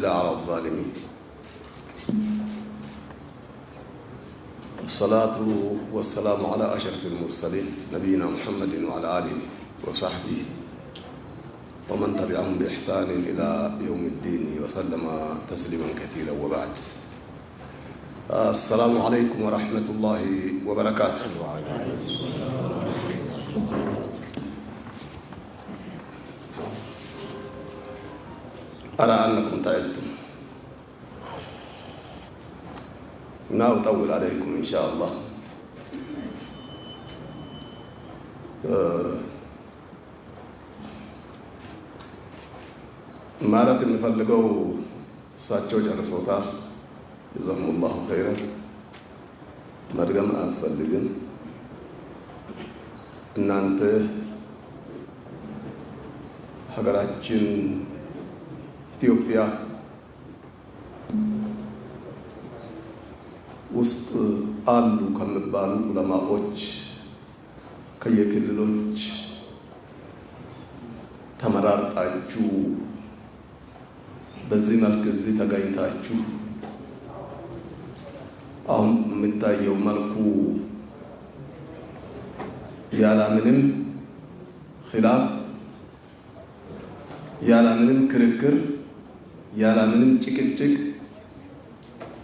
إلا على الظالمين. الصلاة والسلام على أشرف المرسلين نبينا محمد وعلى آله وصحبه ومن تبعهم بإحسان إلى يوم الدين وسلم تسليما كثيرا وبعد. السلام عليكم ورحمة الله وبركاته. أرى أنكم تعبتم، لا أطول عليكم إن شاء الله. ማለት የምፈልገው እሳቸው ጨርሰውታል። ጀዛሁሙላሁ ኸይረን። መድገም አያስፈልግም። እናንተ ሀገራችን ኢትዮጵያ ውስጥ አሉ ከሚባሉ ዑለማዎች ከየክልሎች ተመራርጣችሁ በዚህ መልክ እዚህ ተገኝታችሁ አሁን የምታየው መልኩ ያለምንም ኺላፍ ያለምንም ክርክር ያለምንም ጭቅጭቅ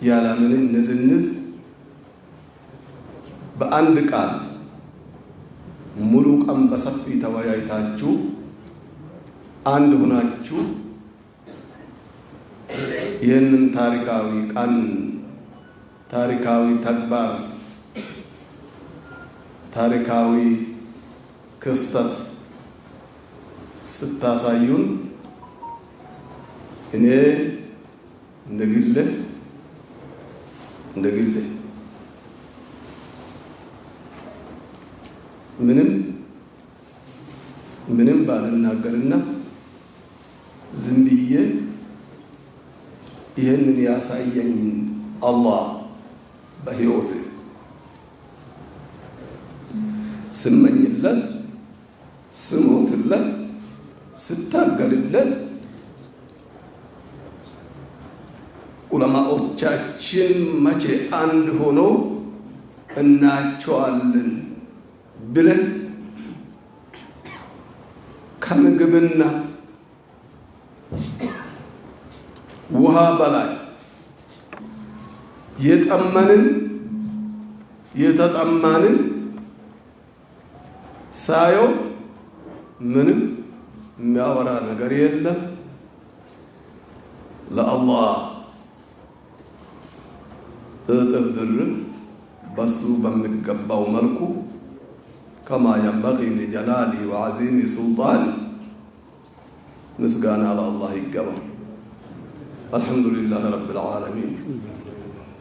ያለምንም ንዝንዝ በአንድ ቃል ሙሉ ቀን በሰፊ ተወያይታችሁ አንድ ሆናችሁ ይህንን ታሪካዊ ቀን ታሪካዊ ተግባር ታሪካዊ ክስተት ስታሳዩን እኔ እንደግል ምንም ባልናገርና ዝም ብዬ ይህንን ያሳየኝን አላህ በሕይወት ስመኝለት ስሞትለት ስታገልለት ዑለማዎቻችን መቼ አንድ ሆኖ እናቸዋለን ብለን ከምግብና ውሃ በላይ የጠመንን የተጠማንን ሳየው ምንም የሚያወራ ነገር የለም። ለአላህ እጥፍ ድርብ በሱ በሚገባው መልኩ ከማ የንበጊ ሊጀላሊ ወዐዚሚ ሱልጣኒ ምስጋና ለአላህ ይገባ። አልሐምዱሊላህ ረብል ዓለሚን።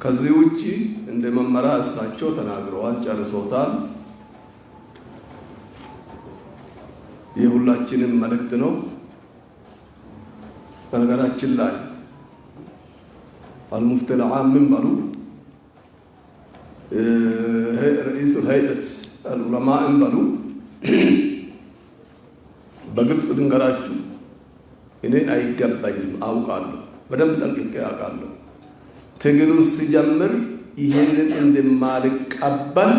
ከዚህ ውጪ እንደ መመሪያ እሳቸው ተናግረዋል፣ ጨርሶታል። የሁላችንም መልእክት ነው። በነገራችን ላይ አልሙፍቲ አልዓም በሉ ረኢሱል ሀይአት አልዑለማ በሉ በግልጽ ልንገራችሁ፣ እኔን አይገባኝም፣ አውቃለሁ፣ በደንብ ጠንቅቄ አውቃለሁ። ትግሉን ሲጀምር ይሄንን እንደማልቀበል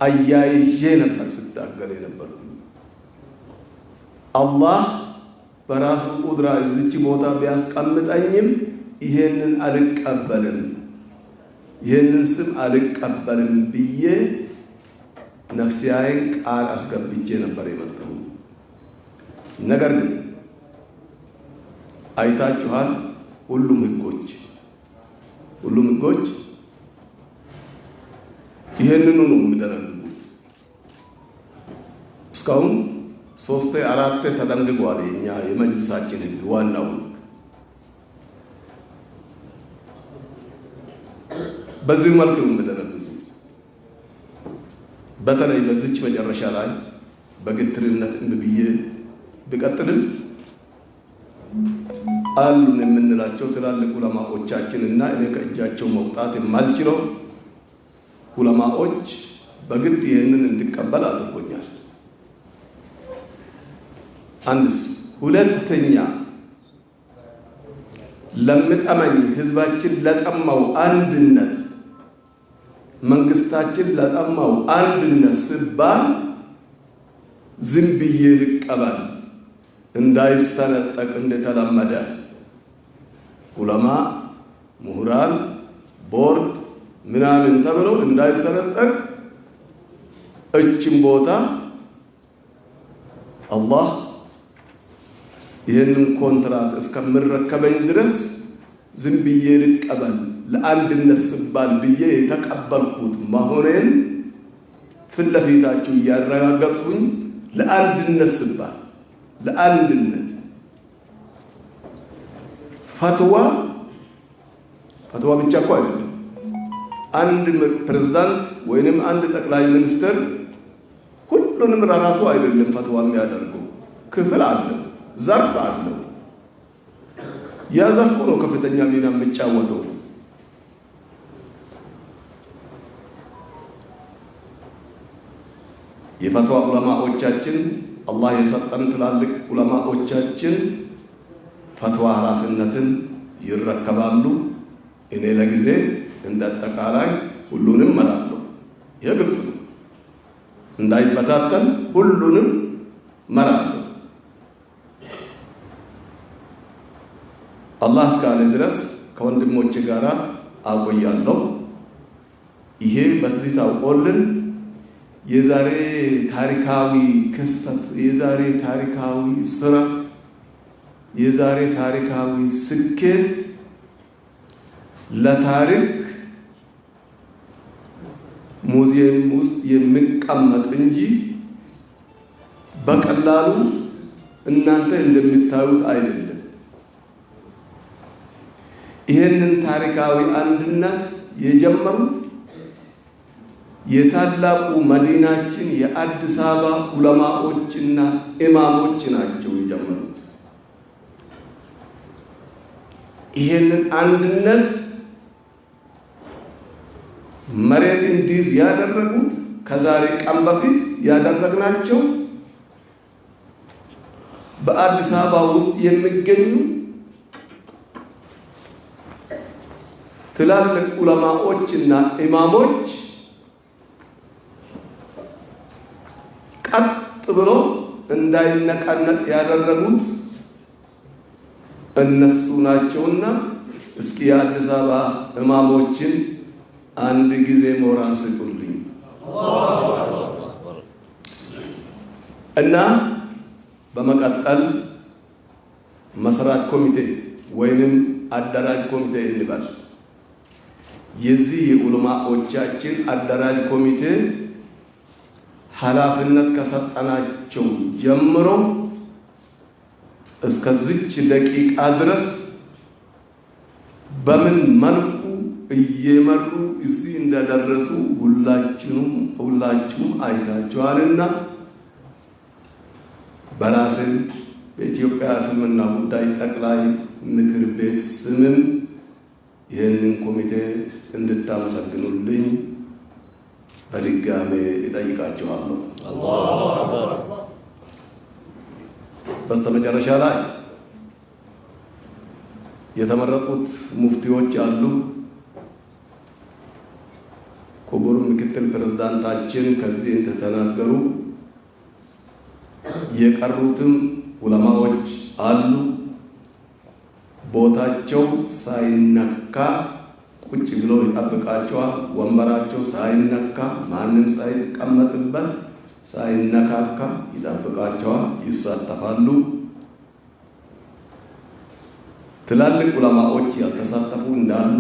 አያይዤ ነበር ስታገል የነበርኩ። አላህ በራሱ ቁድራ እዚች ቦታ ቢያስቀምጠኝም ይሄንን አልቀበልም፣ ይሄንን ስም አልቀበልም ብዬ ነፍሲያዬን ቃል አስገብቼ ነበር የመጣሁ። ነገር ግን አይታችኋል፣ ሁሉም ህጎች ይሄንኑ ነው የሚደረጉት። እስካሁን 3-4 ተደንግጓል። የኛ የመጅልሳችን ህግ ዋናው በዚህ መልኩ ነው የሚደረጉት። በተለይ በዚች መጨረሻ ላይ በግትርነት ብዬ ቢቀጥልም አሉን የምንላቸው ትላልቅ ዑለማዎቻችን እና እኔ ከእጃቸው መውጣት የማልችለው ዑለማዎች በግድ ይህንን እንድቀበል አድርጎኛል። አንድስ ሁለተኛ ለምጠመኝ ህዝባችን ለጠማው አንድነት መንግስታችን ለጠማው አንድነት ሲባል ዝም ብዬ ልቀበል እንዳይሰነጠቅ እንደተለመደ ዑለማ ምሁራን ቦርድ ምናምን ተብሎ እንዳይሰነጠቅ እችን ቦታ አላህ ይህንን ኮንትራት እስከምረከበኝ ድረስ ዝም ብዬ ልቀበል ለአንድነት ሲባል ብዬ የተቀበልኩት መሆኔን ፊት ለፊታችሁ እያረጋገጥኩኝ ለአንድነት ሲባል ለአንድነት ፈትዋ ብቻ እኮ አይደለም። አንድ ፕሬዝዳንት ወይንም አንድ ጠቅላይ ሚኒስትር ሁሉንም ለራሱ አይደለም ፈትዋ የሚያደርገው፣ ክፍል አለው፣ ዘርፍ አለው። ያ ዘርፉ ነው ከፍተኛ ሚና የሚጫወተው። የፈትዋ ዑለማዎቻችን አላህ የሰጠን ትላልቅ ዑለማዎቻችን ፈትዋ ኃላፊነትን ይረከባሉ። እኔ ለጊዜ እንዳጠቃላይ ሁሉንም መራለሁ። ይህ ግልጽ ነው። እንዳይበታተን ሁሉንም መራለሁ። አላህ እስካለ ድረስ ከወንድሞቼ ጋር አቆያለሁ። ይሄ በዚህ ታውቆልን የዛሬ ታሪካዊ ክስተት፣ የዛሬ ታሪካዊ ስራ፣ የዛሬ ታሪካዊ ስኬት ለታሪክ ሙዚየም ውስጥ የሚቀመጥ እንጂ በቀላሉ እናንተ እንደምታዩት አይደለም። ይህንን ታሪካዊ አንድነት የጀመሩት የታላቁ መዲናችን የአዲስ አበባ ዑለማዎችና ኢማሞች ናቸው የጀመሩት። ይህንን አንድነት መሬት እንዲይዝ ያደረጉት ከዛሬ ቀን በፊት ያደረግናቸው በአዲስ አበባ ውስጥ የሚገኙ ትላልቅ ዑለማዎችና ኢማሞች ቀጥ ብሎ እንዳይነቃነቅ ያደረጉት እነሱ ናቸውና እስኪ የአዲስ አበባ ኢማሞችን አንድ ጊዜ ሞራል ስጡልኝ። እና በመቀጠል መስራች ኮሚቴ ወይንም አደራጅ ኮሚቴ እንበል። የዚህ የዑለማዎቻችን አደራጅ ኮሚቴ ኃላፊነት ከሰጠናቸው ጀምሮ እስከዚች ደቂቃ ድረስ በምን መልኩ እየመሩ እዚህ እንደደረሱ ሁላችሁም አይታችኋልና በራስን በኢትዮጵያ እስልምና ጉዳይ ጠቅላይ ምክር ቤት ስምም ይህንን ኮሚቴ እንድታመሰግኑልኝ በድጋሜ እጠይቃችኋለሁ። በስተመጨረሻ ላይ የተመረጡት ሙፍቲዎች አሉ። ክቡር ምክትል ፕሬዝዳንታችን ከዚህ እንደተናገሩ የቀሩትም ዑለማዎች አሉ። ቦታቸው ሳይነካ ቁጭ ብለው ይጠብቃቸዋል። ወንበራቸው ሳይነካ ማንም ሳይቀመጥበት ሳይነካካ ይጠብቃቸዋል፣ ይሳተፋሉ። ትላልቅ ዑለማዎች ያልተሳተፉ እንዳሉ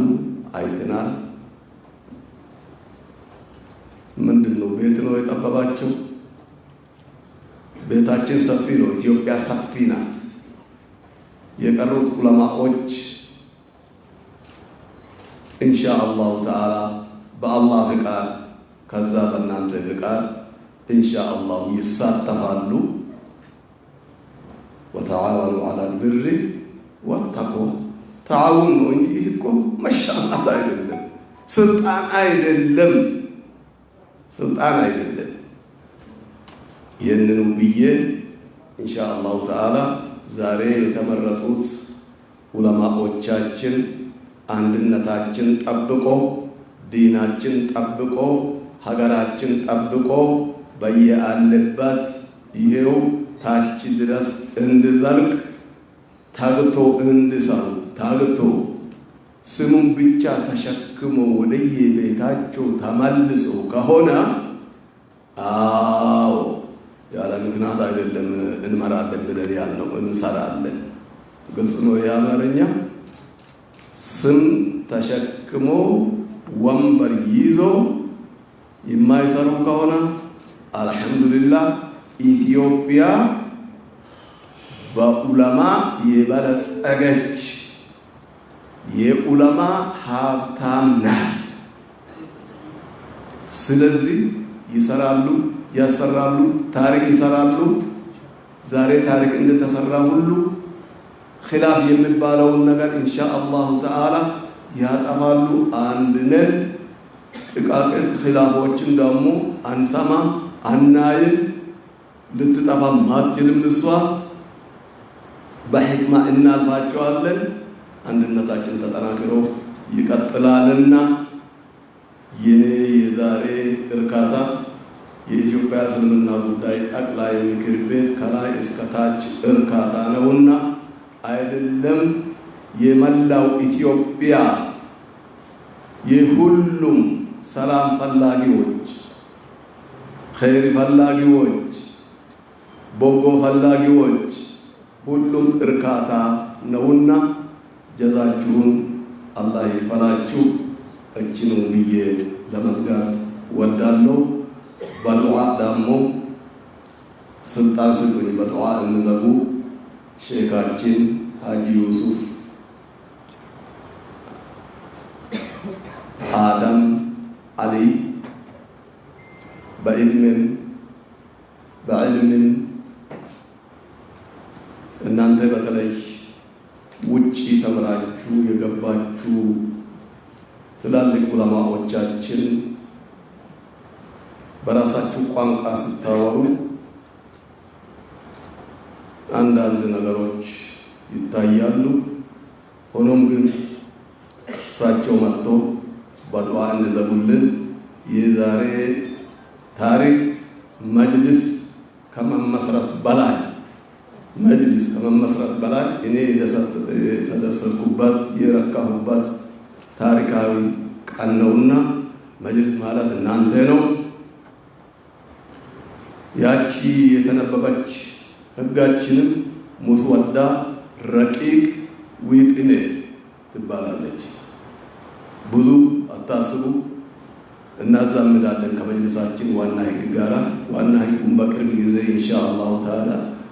አይተናል። ምንድነው? ቤት ነው የጠበባቸው? ቤታችን ሰፊ ነው። ኢትዮጵያ ሰፊ ናት። የቀሩት ዑለማዎች ኢንሻአላሁ ተዓላ በአላህ ፍቃድ ከዛ በእናንተ ፍቃድ ኢንሻአላሁ ይሳተፋሉ። ወተዓወኑ ዐለል ቢሪ ወተቅዋ ተዓውን ነው እንጂ እኮ መሻማት አይደለም፣ ስልጣን አይደለም፣ ስልጣን አይደለም። ይህንኑ ብዬ ኢንሻአላሁ ተዓላ ዛሬ የተመረጡት ዑለማዎቻችን አንድነታችን ጠብቆ ዲናችን ጠብቆ ሀገራችን ጠብቆ በየአለበት ይሄው ታች ድረስ እንድዘልቅ ታግቶ እንድሰሩ ታግቶ ስሙን ብቻ ተሸክሞ ወደየ ቤታቸው ተመልሶ ከሆነ አዎ ያለ ምክንያት አይደለም እንመራለን ብለን ያልነው እንሰራለን። ግልጽ ነው የአማርኛ። ስም ተሸክሞ ወንበር ይዞ የማይሰሩ ከሆነ አልሐምዱሊላህ ኢትዮጵያ በዑለማ የበለጸገች የዑለማ ሀብታም ናት። ስለዚህ ይሰራሉ፣ ያሰራሉ፣ ታሪክ ይሰራሉ። ዛሬ ታሪክ እንደተሰራ ሁሉ ኺላፍ የሚባለውን ነገር ኢንሻአላሁ ተዓላ ያጠፋሉ። አንድነን ጥቃቅን ኺላፎችን ደግሞ አንሰማ አናይም። ልትጠፋ ማትችልም እሷ በሕክማ እናልፋቸዋለን። አንድነታችን ተጠናክሮ ይቀጥላልና የኔ የዛሬ እርካታ የኢትዮጵያ እስልምና ጉዳይ ጠቅላይ ምክር ቤት ከላይ እስከ ታች እርካታ ነውና አይደለም የመላው ኢትዮጵያ የሁሉም ሰላም ፈላጊዎች፣ ኸይር ፈላጊዎች፣ በጎ ፈላጊዎች ሁሉም እርካታ ነውና ጀዛችሁን አላህ ይክፈላችሁ። እችኑ ብዬ ለመዝጋት ወዳለሁ። በዱዓ ደግሞ ስልጣን ስጡኝ፣ በዱዓ እንዘጉ። ሼካችን ሀጂ ዩሱፍ አደም አሊ በዕድሜም በዕልምም እናንተ በተለይ ውጪ ተምራችሁ የገባችሁ ትላልቅ ዑለማዎቻችን በራሳችሁ ቋንቋ ስታወሩ አንዳንድ ነገሮች ይታያሉ። ሆኖም ግን እሳቸው መጥቶ በዱዓ እንዘጉልን። የዛሬ ታሪክ መጅልስ ከመመስረት በላይ እኔ የተደሰትኩበት የረካሁበት ታሪካዊ ቀን ነውና መጅልስ ማለት እናንተ ነው። ያቺ የተነበበች ህጋችንም ሙስወዳ ረቂቅ ዊጥኔ ትባላለች። ብዙ አታስቡ፣ እናዛምዳለን ከመጅልሳችን ዋና ህግ ጋራ። ዋና ህጉን በቅርብ ጊዜ ኢንሻአላሁ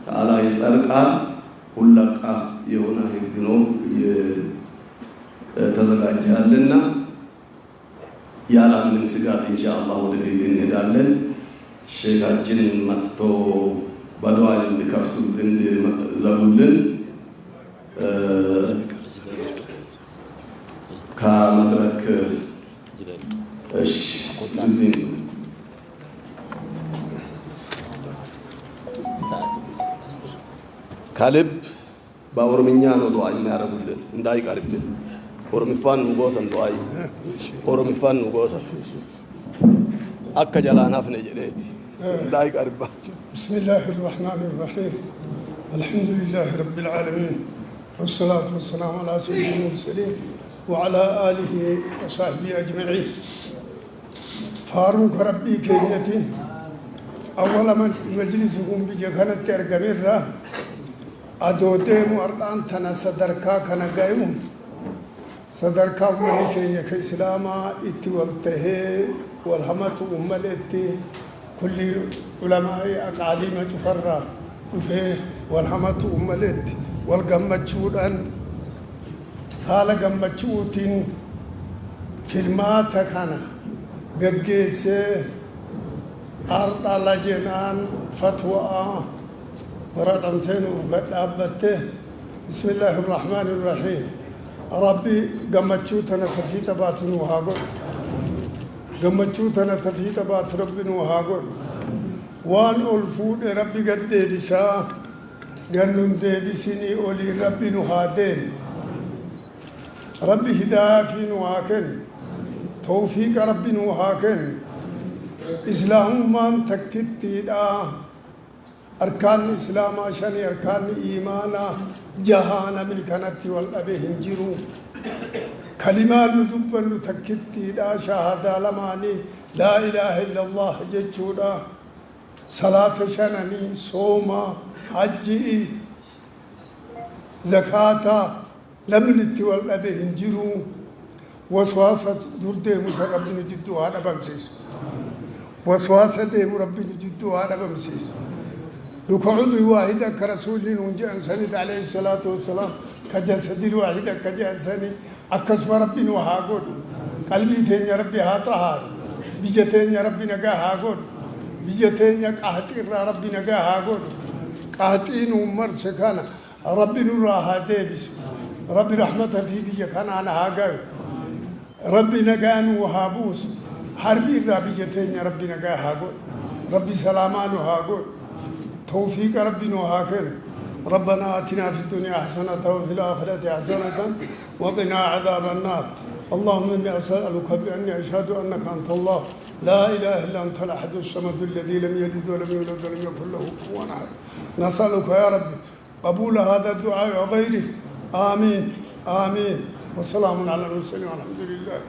ተዓላ ይጸድቃል። ሁለቃ የሆነ ህግ ነው ተዘጋጃለና ያለምንም ስጋት ኢንሻአላህ ወደፊት እንሄዳለን። ሼካችን መጥቶ በዱዓ እንዲከፍቱ እንዲዘጉልን ከመድረክ እሺ እዚህ ከልብ በኦሮምኛ ነው ዱዓ የሚያደርጉልን እንዳይቀርብልን። ኦሮምፋን ንጎተን ዱዓይ ኦሮምፋን ንጎተን አከ ጀላናፍ ነጀሌቲ እንዳይቀርባችሁ። ብስሚላሂ ረህማኒ ረሂም አልሐምዱሊላሂ ረቢል ዓለሚን ወሰላቱ ወሰላሙ ዐላ ሰይይዲል ሙርሰሊን ወዐላ አሊሂ ወሰሕቢሂ አጅመዒን። ፋሩን ከረቢ ኬኘቲ አወለ መጅሊስኩም ብየ ከነtti argameerra adoodee mu'ardhaan tana sadarkaa kana ga'imu sadarkaa ummanni keenya ka islaamaa itti wal tahee wal hamatu ummaleetti kulli ulamaa'i aqaaliima cufarraa dhufee wal hamatu ummaleetti wal gammachuudhaan haala gammachuutiin filmaata kana gaggeessee ardhaa lajeenaan fatwaa ورقمتين وقدابته بسم الله الرحمن الرحيم. ربي قمتشوتنا تفيت باتن وهاقول قمتشوتنا تفيت بات ربن وهاقول وان الفود ربي قد ديبسا قنن ديبسني أولي ربي نهادين ربي هداية في نواكن توفيق ربي نوهاكن إسلام من تكتي أركان الإسلام عشان أركان الإيمان جهانا من كانت والأبي هنجرو كلمات ندب تكتي شهادة لماني لا إله إلا الله جتشودا صلاة شنني صوما حجي زكاة لمنت والأبي هنجرو وسواسة دردي مسا ربي نجدو هذا بمسيس وسواسة ديم ربي نجدو هذا بمسيس لكعود واحدة كرسول ننجي أنساني عليه الصلاة والسلام كجسد الواحدة كجساني أكسم ربي نوهاقود قلبي ثين يا ربي هاتهار بيجتين يا ربي نقا هاقود بيجتين يا قهتين ربي نقا هاقود قهتين ومر سكانا ربي نوراها ديبس ربي رحمته في بيجا كان أنا هاقود ربي نقان وهابوس حربي ربي جتين يا ربي نقا هاقود ربي سلامان وهاقود توفيق ربي نوهاكر ربنا آتنا في الدنيا حسنة وفي الآخرة حسنة وقنا عذاب النار اللهم إني أسألك بأني أشهد أنك أنت الله لا إله إلا أنت الأحد الصمد الذي لم يلد ولم يولد ولم يكن له كفوا أحد نسألك يا رب قبول هذا الدعاء وغيره آمين آمين وسلام على المرسلين والحمد لله.